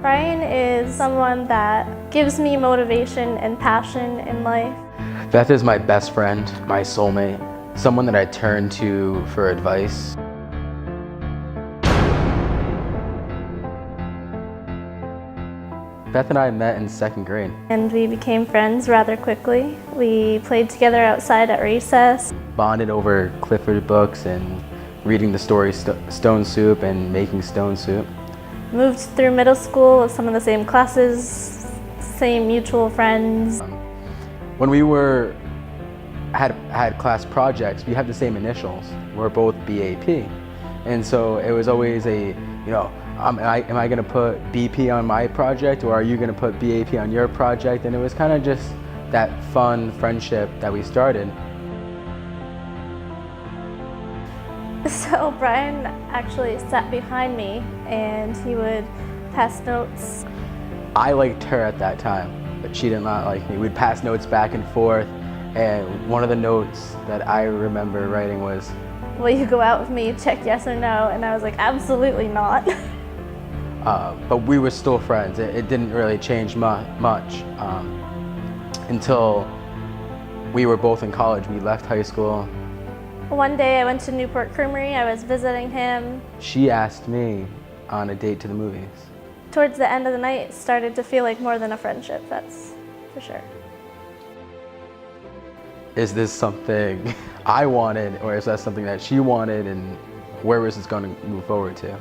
Brian is someone that gives me motivation and passion in life. Beth is my best friend, my soulmate, someone that I turn to for advice. Beth and I met in second grade. And we became friends rather quickly. We played together outside at recess. Bonded over Clifford books and reading the story Stone Soup and making Stone Soup. Moved through middle school with some of the same classes, same mutual friends. When we had class projects, we had the same initials. We're both BAP. And so it was always am I going to put BP on my project, or are you going to put BAP on your project? And it was kind of just that fun friendship that we started. So Brian actually sat behind me and he would pass notes. I liked her at that time, but she did not like me. We'd pass notes back and forth, and one of the notes that I remember writing was, "Will you go out with me? Check yes or no." And I was like, absolutely not. But we were still friends. It didn't really change much until we were both in college. We left high school. One day I went to Newport Creamery. I was visiting him. She asked me on a date to the movies. Towards the end of the night, it started to feel like more than a friendship, that's for sure. Is this something I wanted, or is that something that she wanted, and where was this going to move forward to?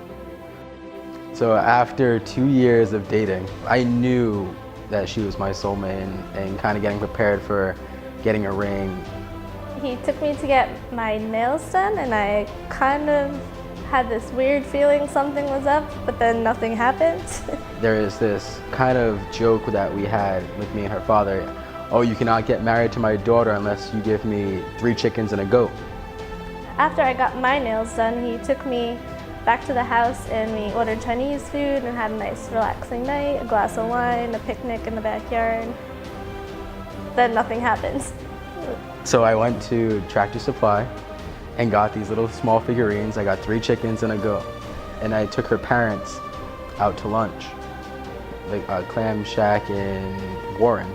So after 2 years of dating, I knew that she was my soulmate, and kind of getting prepared for getting a ring. He took me to get my nails done, and I kind of had this weird feeling something was up, but then nothing happened. There is this kind of joke that we had with me and her father. "Oh, you cannot get married to my daughter unless you give me 3 chickens and a goat." After I got my nails done, he took me back to the house and we ordered Chinese food and had a nice relaxing night, a glass of wine, a picnic in the backyard. Then nothing happened. So I went to Tractor Supply and got these little small figurines. I got 3 chickens and a goat. And I took her parents out to lunch, like Clam Shack in Warren.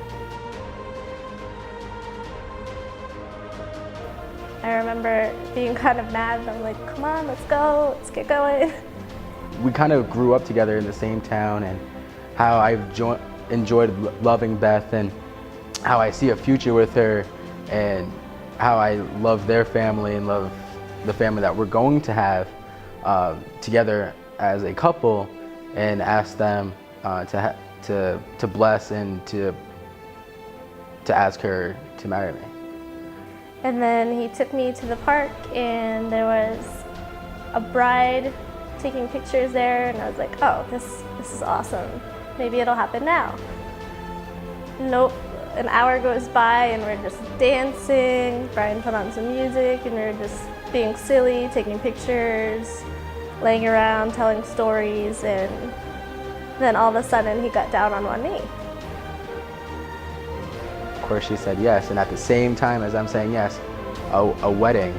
I remember being kind of mad, and I'm like, come on, let's go, let's get going. We kind of grew up together in the same town, and how I've enjoyed loving Beth, and how I see a future with her, and how I love their family and love the family that we're going to have together as a couple, and ask them to bless and to ask her to marry me. And then he took me to the park and there was a bride taking pictures there, and I was like, oh, this is awesome. Maybe it'll happen now. Nope, an hour goes by and we're just dancing. Brian put on some music and we were just being silly, taking pictures, laying around, telling stories, and then all of a sudden he got down on one knee. Of course she said yes, and at the same time as I'm saying yes, a wedding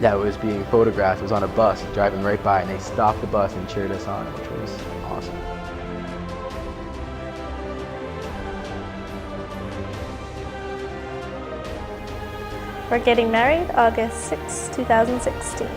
that was being photographed was on a bus driving right by, and they stopped the bus and cheered us on, which was awesome. We're getting married August 6, 2016.